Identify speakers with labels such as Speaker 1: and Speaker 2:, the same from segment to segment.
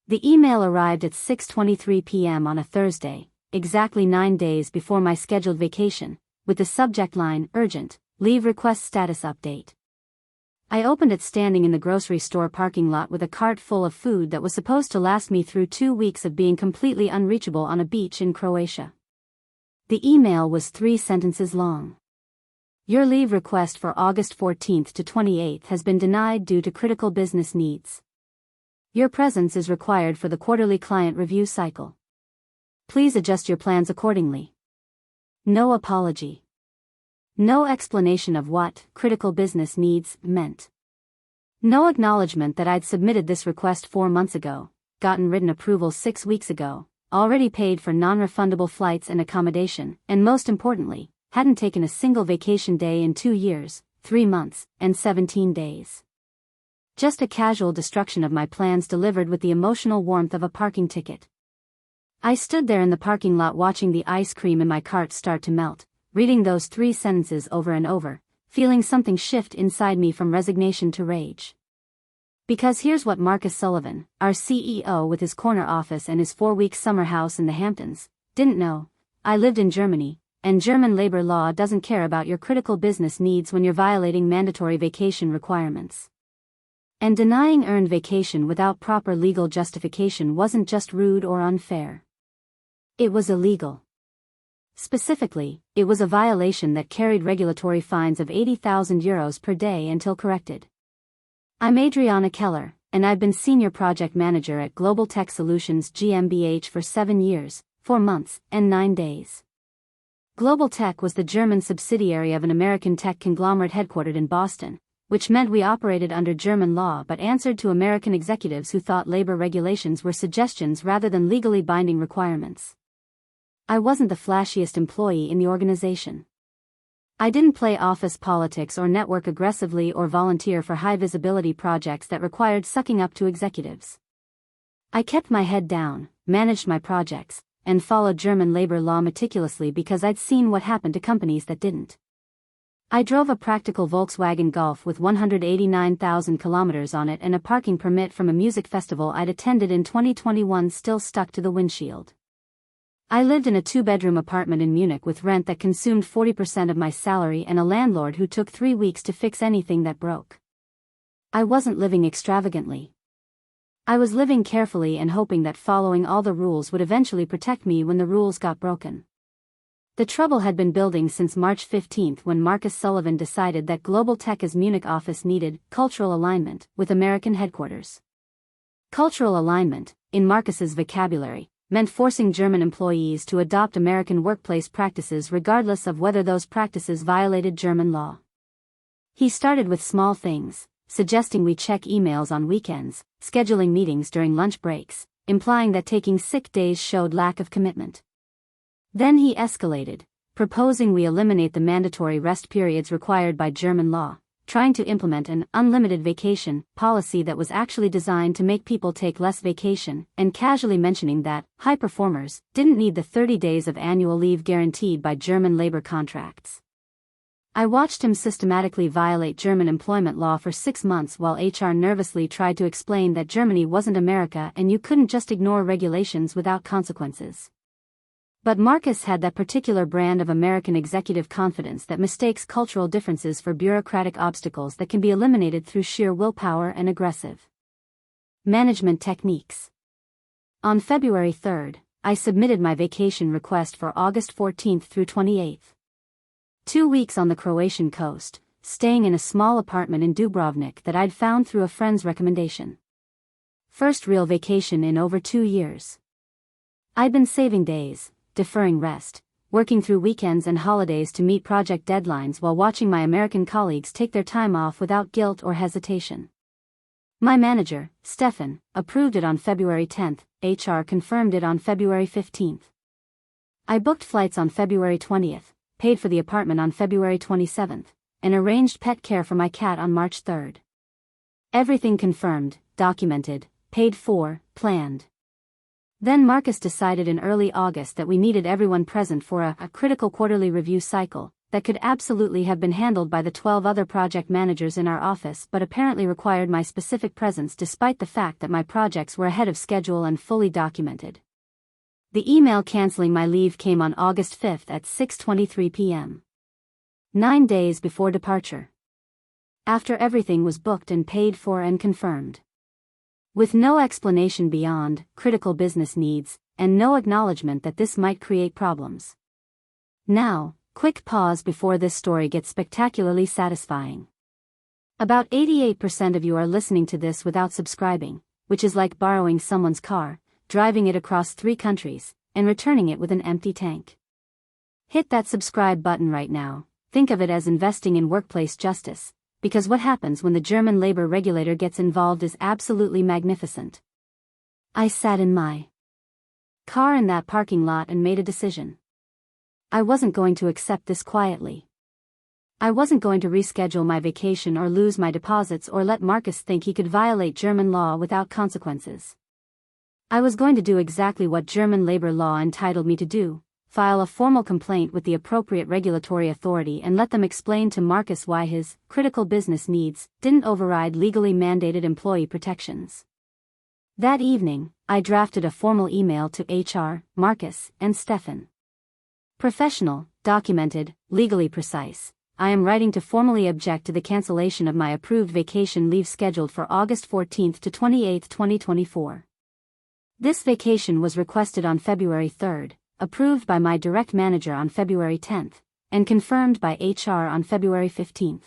Speaker 1: The email arrived at 6:23 p.m. on a Thursday, exactly 9 days before my scheduled vacation, with the subject line, Urgent, Leave Request Status Update. I opened it standing in the grocery store parking lot with a cart full of food that was supposed to last me through 2 weeks of being completely unreachable on a beach in Croatia. The email was 3 sentences long. Your leave request for August 14th to 28th has been denied due to critical business needs. Your presence is required for the quarterly client review cycle. Please adjust your plans accordingly. No apology. No explanation of what critical business needs meant. No acknowledgement that I'd submitted this request 4 months ago, gotten written approval 6 weeks ago, already paid for non-refundable flights and accommodation, and most importantly, hadn't taken a single vacation day in 2 years, 3 months, and 17 days. Just a casual destruction of my plans delivered with the emotional warmth of a parking ticket. I stood there in the parking lot watching the ice cream in my cart start to melt, reading those 3 sentences over and over, feeling something shift inside me from resignation to rage. Because here's what Marcus Sullivan, our CEO with his corner office and his 4-week summer house in the Hamptons, didn't know. I lived in Germany, and German labor law doesn't care about your critical business needs when you're violating mandatory vacation requirements. And denying earned vacation without proper legal justification wasn't just rude or unfair. It was illegal. Specifically, it was a violation that carried regulatory fines of €80,000 per day until corrected. I'm Adriana Keller, and I've been Senior Project Manager at Global Tech Solutions GmbH for 7 years, 4 months, and 9 days. Global Tech was the German subsidiary of an American tech conglomerate headquartered in Boston, which meant we operated under German law but answered to American executives who thought labor regulations were suggestions rather than legally binding requirements. I wasn't the flashiest employee in the organization. I didn't play office politics or network aggressively or volunteer for high-visibility projects that required sucking up to executives. I kept my head down, managed my projects, and followed German labor law meticulously because I'd seen what happened to companies that didn't. I drove a practical Volkswagen Golf with 189,000 kilometers on it and a parking permit from a music festival I'd attended in 2021 still stuck to the windshield. I lived in a 2-bedroom apartment in Munich with rent that consumed 40% of my salary and a landlord who took 3 weeks to fix anything that broke. I wasn't living extravagantly. I was living carefully and hoping that following all the rules would eventually protect me when the rules got broken. The trouble had been building since March 15 when Marcus Sullivan decided that Global Tech's Munich office needed cultural alignment with American headquarters. Cultural alignment, in Marcus's vocabulary, meant forcing German employees to adopt American workplace practices regardless of whether those practices violated German law. He started with small things, suggesting we check emails on weekends, scheduling meetings during lunch breaks, implying that taking sick days showed lack of commitment. Then he escalated, proposing we eliminate the mandatory rest periods required by German law, trying to implement an unlimited vacation policy that was actually designed to make people take less vacation, and casually mentioning that high performers didn't need the 30 days of annual leave guaranteed by German labor contracts. I watched him systematically violate German employment law for 6 months while HR nervously tried to explain that Germany wasn't America and you couldn't just ignore regulations without consequences. But Marcus had that particular brand of American executive confidence that mistakes cultural differences for bureaucratic obstacles that can be eliminated through sheer willpower and aggressive management techniques. On February 3, I submitted my vacation request for August 14 through 28. 2 weeks on the Croatian coast, staying in a small apartment in Dubrovnik that I'd found through a friend's recommendation. First real vacation in over 2 years. I'd been saving days, deferring rest, working through weekends and holidays to meet project deadlines while watching my American colleagues take their time off without guilt or hesitation. My manager, Stefan, approved it on February 10, HR confirmed it on February 15. I booked flights on February 20, paid for the apartment on February 27, and arranged pet care for my cat on March 3. Everything confirmed, documented, paid for, planned. Then Marcus decided in early August that we needed everyone present for a critical quarterly review cycle that could absolutely have been handled by the 12 other project managers in our office but apparently required my specific presence despite the fact that my projects were ahead of schedule and fully documented. The email canceling my leave came on August 5th at 6:23 p.m. 9 days before departure. After everything was booked and paid for and confirmed. With no explanation beyond critical business needs, and no acknowledgement that this might create problems. Now, quick pause before this story gets spectacularly satisfying. About 88% of you are listening to this without subscribing, which is like borrowing someone's car, driving it across 3 countries, and returning it with an empty tank. Hit that subscribe button right now. Think of it as investing in workplace justice, because what happens when the German labor regulator gets involved is absolutely magnificent. I sat in my car in that parking lot and made a decision. I wasn't going to accept this quietly. I wasn't going to reschedule my vacation or lose my deposits or let Marcus think he could violate German law without consequences. I was going to do exactly what German labor law entitled me to do, file a formal complaint with the appropriate regulatory authority and let them explain to Marcus why his critical business needs didn't override legally mandated employee protections. That evening, I drafted a formal email to HR, Marcus, and Stefan. Professional, documented, legally precise. I am writing to formally object to the cancellation of my approved vacation leave scheduled for August 14 to 28, 2024. This vacation was requested on February 3, approved by my direct manager on February 10, and confirmed by HR on February 15.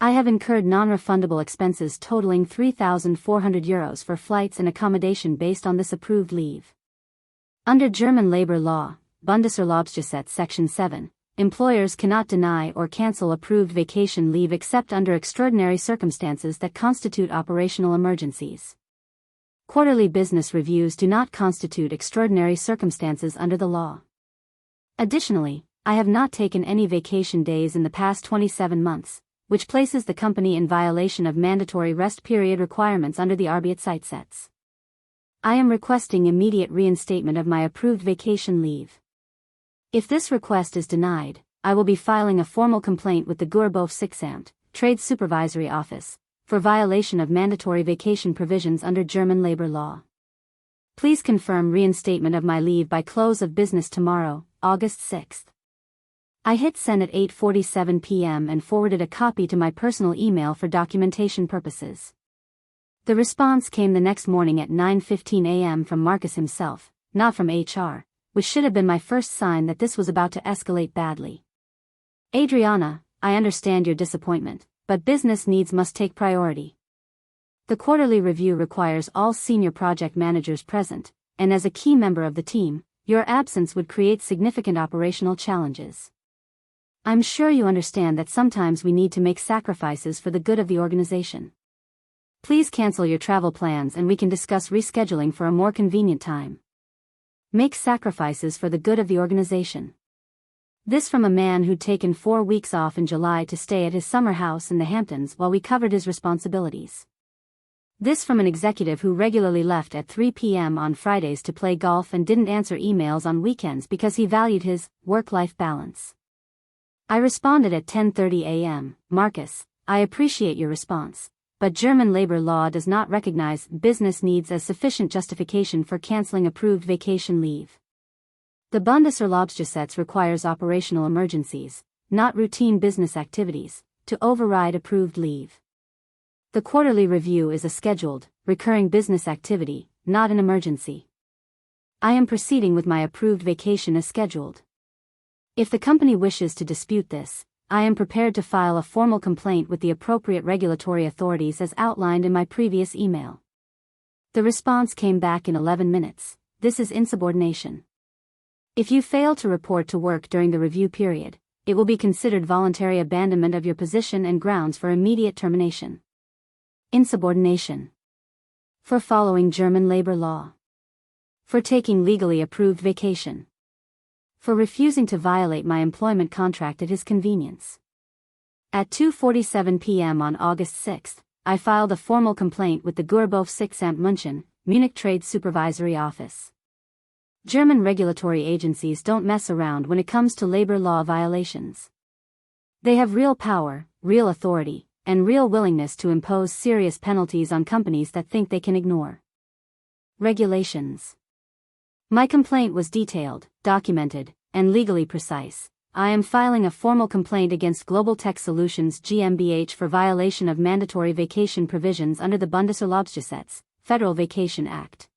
Speaker 1: I have incurred non-refundable expenses totaling €3,400 for flights and accommodation based on this approved leave. Under German labor law, Bundesurlaubsgesetz Section 7, employers cannot deny or cancel approved vacation leave except under extraordinary circumstances that constitute operational emergencies. Quarterly business reviews do not constitute extraordinary circumstances under the law. Additionally, I have not taken any vacation days in the past 27 months, which places the company in violation of mandatory rest period requirements under the Arbeitszeitgesetz. I am requesting immediate reinstatement of my approved vacation leave. If this request is denied, I will be filing a formal complaint with the Arbeitsamt, Trade Supervisory Office, for violation of mandatory vacation provisions under German labor law. Please confirm reinstatement of my leave by close of business tomorrow, August 6th. I hit send at 8:47 p.m. and forwarded a copy to my personal email for documentation purposes. The response came the next morning at 9:15 a.m. from Marcus himself, not from HR, which should have been my first sign that this was about to escalate badly. Adriana, I understand your disappointment, but business needs must take priority. The quarterly review requires all senior project managers present, and as a key member of the team, your absence would create significant operational challenges. I'm sure you understand that sometimes we need to make sacrifices for the good of the organization. Please cancel your travel plans and we can discuss rescheduling for a more convenient time. Make sacrifices for the good of the organization. This from a man who'd taken 4 weeks off in July to stay at his summer house in the Hamptons while we covered his responsibilities. This from an executive who regularly left at 3 p.m. on Fridays to play golf and didn't answer emails on weekends because he valued his work-life balance. I responded at 10:30 a.m., Marcus, I appreciate your response, but German labor law does not recognize business needs as sufficient justification for canceling approved vacation leave. The Bundesurlaubsgesetz requires operational emergencies, not routine business activities, to override approved leave. The quarterly review is a scheduled, recurring business activity, not an emergency. I am proceeding with my approved vacation as scheduled. If the company wishes to dispute this, I am prepared to file a formal complaint with the appropriate regulatory authorities as outlined in my previous email. The response came back in 11 minutes. This is insubordination. If you fail to report to work during the review period, it will be considered voluntary abandonment of your position and grounds for immediate termination. Insubordination. For following German labor law. For taking legally approved vacation. For refusing to violate my employment contract at his convenience. At 2:47 p.m. on August 6, I filed a formal complaint with the Arbeitsamt München, Munich Trade Supervisory Office. German regulatory agencies don't mess around when it comes to labor law violations. They have real power, real authority, and real willingness to impose serious penalties on companies that think they can ignore. Regulations. My complaint was detailed, documented, and legally precise. I am filing a formal complaint against Global Tech Solutions GmbH for violation of mandatory vacation provisions under the Bundesurlaubsgesetz, Federal Vacation Act.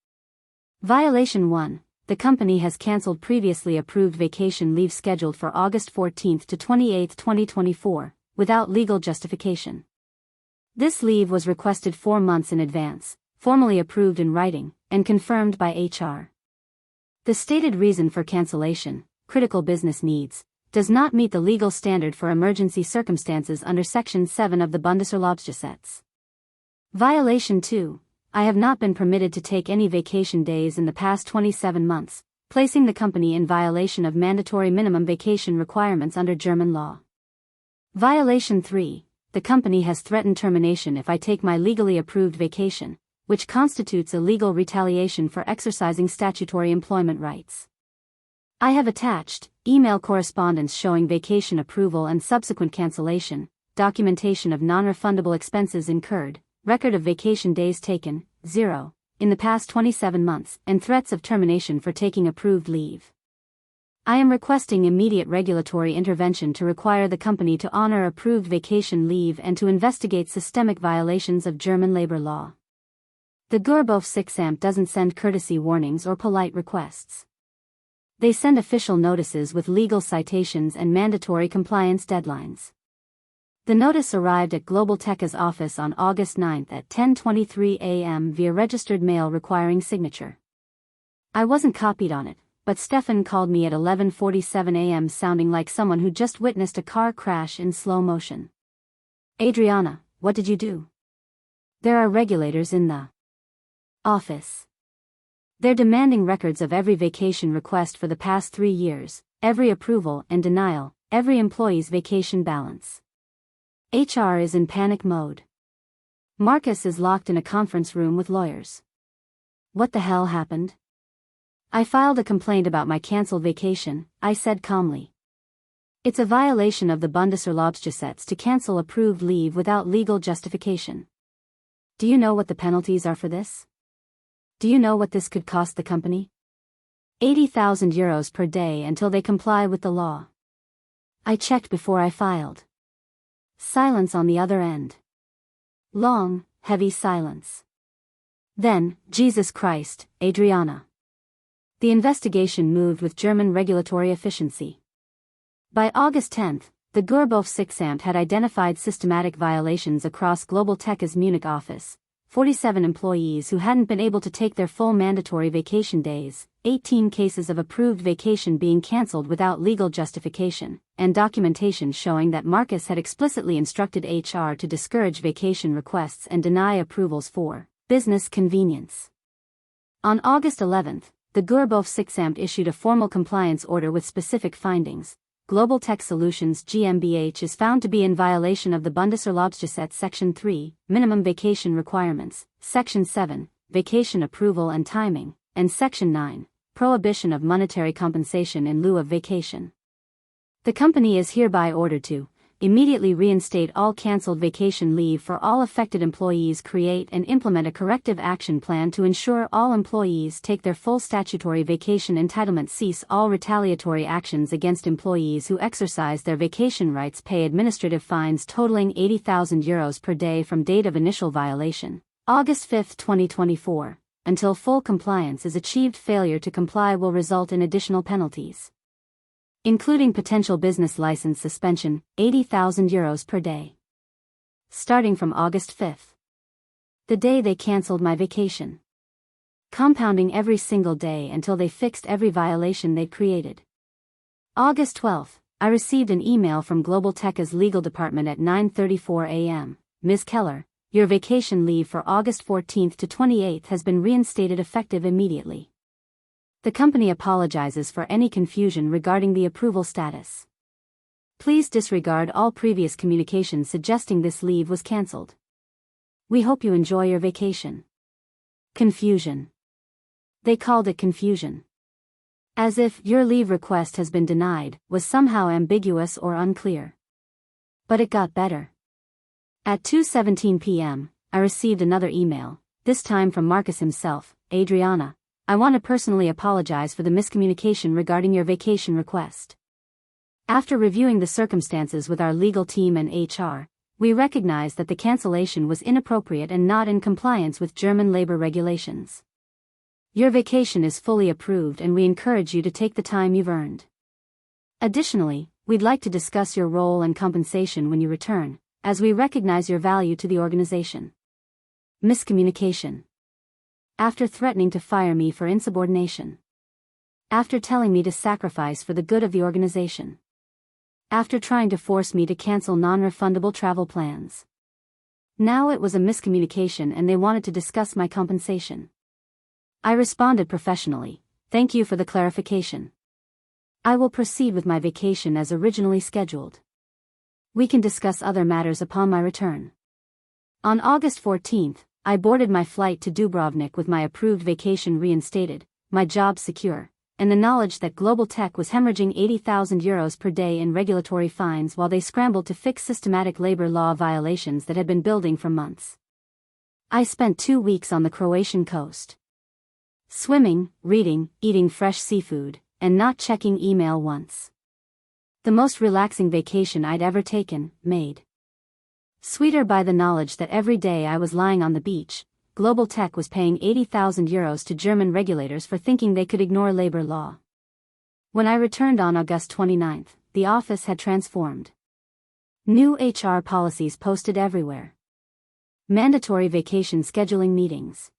Speaker 1: Violation 1. The company has cancelled previously approved vacation leave scheduled for August 14 to 28, 2024, without legal justification. This leave was requested 4 months in advance, formally approved in writing, and confirmed by HR. The stated reason for cancellation, critical business needs, does not meet the legal standard for emergency circumstances under Section 7 of the Bundesurlaubsgesetz. Violation 2. I have not been permitted to take any vacation days in the past 27 months, placing the company in violation of mandatory minimum vacation requirements under German law. Violation 3. The company has threatened termination if I take my legally approved vacation, which constitutes illegal retaliation for exercising statutory employment rights. I have attached email correspondence showing vacation approval and subsequent cancellation, documentation of non-refundable expenses incurred, record of vacation days taken, 0, in the past 27 months, and threats of termination for taking approved leave. I am requesting immediate regulatory intervention to require the company to honor approved vacation leave and to investigate systemic violations of German labor law. The Gerberufsichtsamt doesn't send courtesy warnings or polite requests. They send official notices with legal citations and mandatory compliance deadlines. The notice arrived at Global Tech's office on August 9 at 10:23 a.m. via registered mail requiring signature. I wasn't copied on it, but Stefan called me at 11:47 a.m. sounding like someone who just witnessed a car crash in slow motion. "Adriana, what did you do?" "There are regulators in the office. They're demanding records of every vacation request for the past 3 years, every approval and denial, every employee's vacation balance." HR is in panic mode. Marcus is locked in a conference room with lawyers. What the hell happened? "I filed a complaint about my cancelled vacation," I said calmly. "It's a violation of the Bundesurlaubsgesetz to cancel approved leave without legal justification. Do you know what the penalties are for this? Do you know what this could cost the company? 80,000 euros per day until they comply with the law." I checked before I filed. Silence on the other end. Long, heavy silence. Then, "Jesus Christ, Adriana." The investigation moved with German regulatory efficiency. By August 10, the Gerberufsichtsamt had identified systematic violations across Global Tech's Munich office, 47 employees who hadn't been able to take their full mandatory vacation days, 18 cases of approved vacation being cancelled without legal justification, and documentation showing that Marcus had explicitly instructed HR to discourage vacation requests and deny approvals for business convenience. On August 11, the Gerberufsichtsamt issued a formal compliance order with specific findings. Global Tech Solutions GmbH is found to be in violation of the Bundesurlaubsgesetz Section 3, Minimum Vacation Requirements, Section 7, Vacation Approval and Timing, and Section 9, Prohibition of Monetary Compensation in lieu of vacation. The company is hereby ordered to immediately reinstate all cancelled vacation leave for all affected employees, create and implement a corrective action plan to ensure all employees take their full statutory vacation entitlement, cease all retaliatory actions against employees who exercise their vacation rights, pay administrative fines totaling 80,000 euros per day from date of initial violation, August 5, 2024, until full compliance is achieved. Failure to comply will result in additional penalties, including potential business license suspension, 80,000 euros per day. Starting from August 5, the day they cancelled my vacation, compounding every single day until they fixed every violation they'd created. August 12, I received an email from Global Tech's legal department at 9:34 a.m. "Ms. Keller, your vacation leave for August 14 to 28 has been reinstated effective immediately. The company apologizes for any confusion regarding the approval status. Please disregard all previous communications suggesting this leave was cancelled. We hope you enjoy your vacation." Confusion. They called it confusion. As if "your leave request has been denied" was somehow ambiguous or unclear. But it got better. At 2:17 p.m., I received another email, this time from Marcus himself. Adriana, I want to personally apologize for the miscommunication regarding your vacation request. After reviewing the circumstances with our legal team and HR, we recognize that the cancellation was inappropriate and not in compliance with German labor regulations. Your vacation is fully approved and we encourage you to take the time you've earned. Additionally, we'd like to discuss your role and compensation when you return, as we recognize your value to the organization. Miscommunication. After threatening to fire me for insubordination. After telling me to sacrifice for the good of the organization. After trying to force me to cancel non-refundable travel plans. Now it was a miscommunication and they wanted to discuss my compensation. I responded professionally, thank you for the clarification. I will proceed with my vacation as originally scheduled. We can discuss other matters upon my return. On August 14th, I boarded my flight to Dubrovnik with my approved vacation reinstated, my job secure, and the knowledge that Global Tech was hemorrhaging €80,000 per day in regulatory fines while they scrambled to fix systematic labor law violations that had been building for months. I spent 2 weeks on the Croatian coast. Swimming, reading, eating fresh seafood, and not checking email once. The most relaxing vacation I'd ever taken, made sweeter by the knowledge that every day I was lying on the beach, Global Tech was paying €80,000 to German regulators for thinking they could ignore labor law. When I returned on August 29th, the office had transformed. New HR policies posted everywhere. Mandatory vacation scheduling meetings.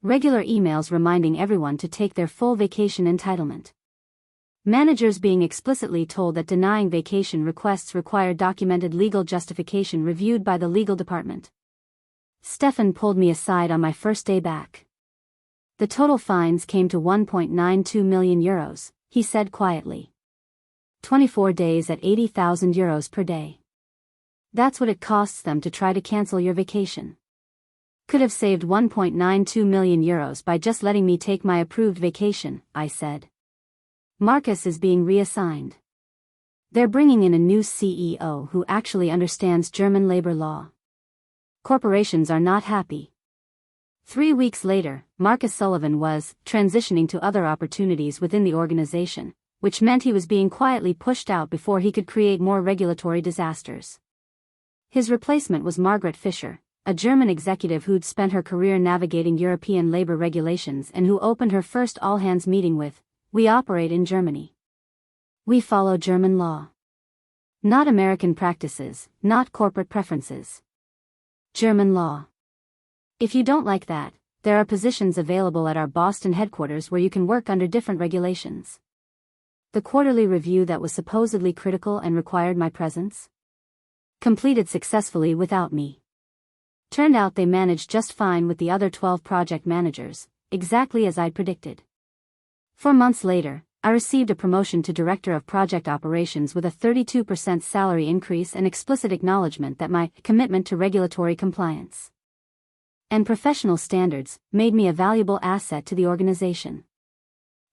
Speaker 1: Regular emails reminding everyone to take their full vacation entitlement. Managers being explicitly told that denying vacation requests require documented legal justification reviewed by the legal department. Stefan pulled me aside on my first day back. The total fines came to €1.92 million, he said quietly. 24 days at €80,000 per day. That's what it costs them to try to cancel your vacation. Could have saved €1.92 million by just letting me take my approved vacation, I said. Marcus is being reassigned. They're bringing in a new CEO who actually understands German labor law. Corporations are not happy. 3 weeks later, Marcus Sullivan was transitioning to other opportunities within the organization, which meant he was being quietly pushed out before he could create more regulatory disasters. His replacement was Margaret Fischer, a German executive who'd spent her career navigating European labor regulations and who opened her first all-hands meeting with, "We operate in Germany. We follow German law. Not American practices, not corporate preferences. German law. If you don't like that, there are positions available at our Boston headquarters where you can work under different regulations." The quarterly review that was supposedly critical and required my presence? Completed successfully without me. Turned out they managed just fine with the other 12 project managers, exactly as I'd predicted. 4 months later, I received a promotion to Director of Project Operations with a 32% salary increase and explicit acknowledgement that my commitment to regulatory compliance and professional standards made me a valuable asset to the organization.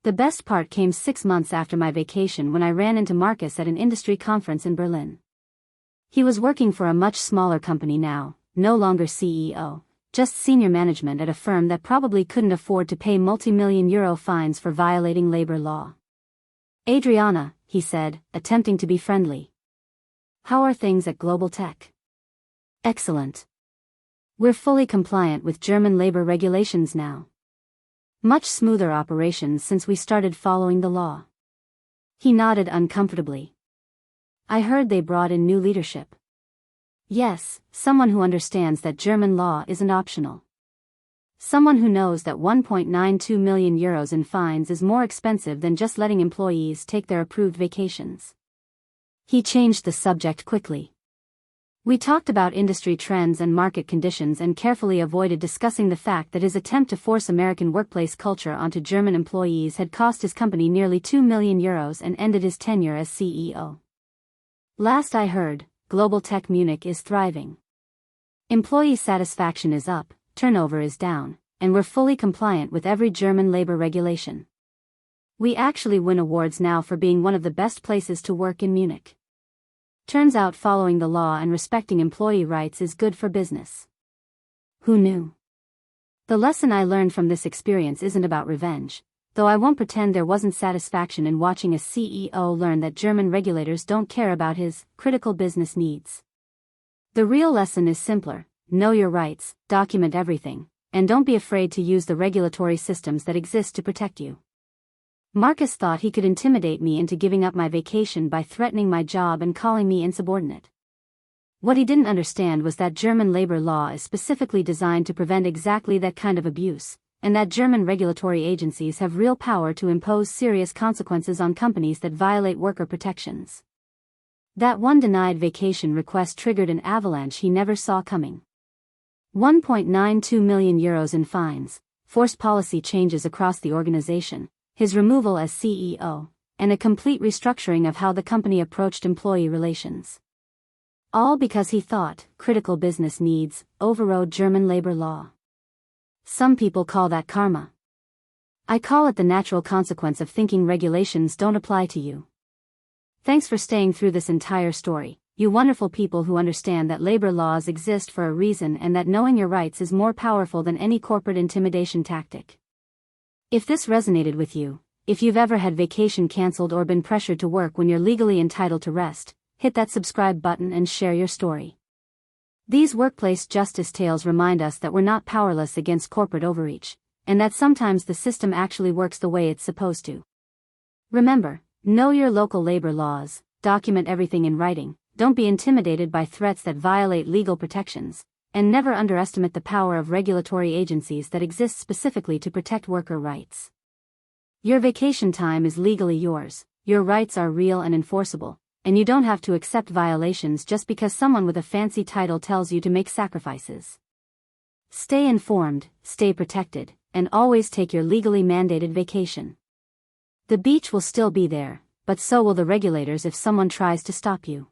Speaker 1: The best part came 6 months after my vacation when I ran into Marcus at an industry conference in Berlin. He was working for a much smaller company now, no longer CEO. Just senior management at a firm that probably couldn't afford to pay multi-million-euro fines for violating labor law. "Adriana," he said, attempting to be friendly. "How are things at Global Tech?" "Excellent. We're fully compliant with German labor regulations now. Much smoother operations since we started following the law." He nodded uncomfortably. "I heard they brought in new leadership." "Yes, someone who understands that German law isn't optional. Someone who knows that €1.92 million in fines is more expensive than just letting employees take their approved vacations." He changed the subject quickly. We talked about industry trends and market conditions and carefully avoided discussing the fact that his attempt to force American workplace culture onto German employees had cost his company nearly €2 million and ended his tenure as CEO. "Last I heard, Global Tech Munich is thriving. Employee satisfaction is up, turnover is down, and we're fully compliant with every German labor regulation. We actually win awards now for being one of the best places to work in Munich." Turns out following the law and respecting employee rights is good for business. Who knew? The lesson I learned from this experience isn't about revenge, though I won't pretend there wasn't satisfaction in watching a CEO learn that German regulators don't care about his critical business needs. The real lesson is simpler: know your rights, document everything, and don't be afraid to use the regulatory systems that exist to protect you. Marcus thought he could intimidate me into giving up my vacation by threatening my job and calling me insubordinate. What he didn't understand was that German labor law is specifically designed to prevent exactly that kind of abuse, and that German regulatory agencies have real power to impose serious consequences on companies that violate worker protections. That one denied vacation request triggered an avalanche he never saw coming. 1.92 million euros in fines, forced policy changes across the organization, his removal as CEO, and a complete restructuring of how the company approached employee relations. All because he thought critical business needs overrode German labor law. Some people call that karma. I call it the natural consequence of thinking regulations don't apply to you. Thanks for staying through this entire story, you wonderful people who understand that labor laws exist for a reason and that knowing your rights is more powerful than any corporate intimidation tactic. If this resonated with you, if you've ever had vacation canceled or been pressured to work when you're legally entitled to rest, hit that subscribe button and share your story. These workplace justice tales remind us that we're not powerless against corporate overreach, and that sometimes the system actually works the way it's supposed to. Remember, know your local labor laws, document everything in writing, don't be intimidated by threats that violate legal protections, and never underestimate the power of regulatory agencies that exist specifically to protect worker rights. Your vacation time is legally yours, your rights are real and enforceable, and you don't have to accept violations just because someone with a fancy title tells you to make sacrifices. Stay informed, stay protected, and always take your legally mandated vacation. The beach will still be there, but so will the regulators if someone tries to stop you.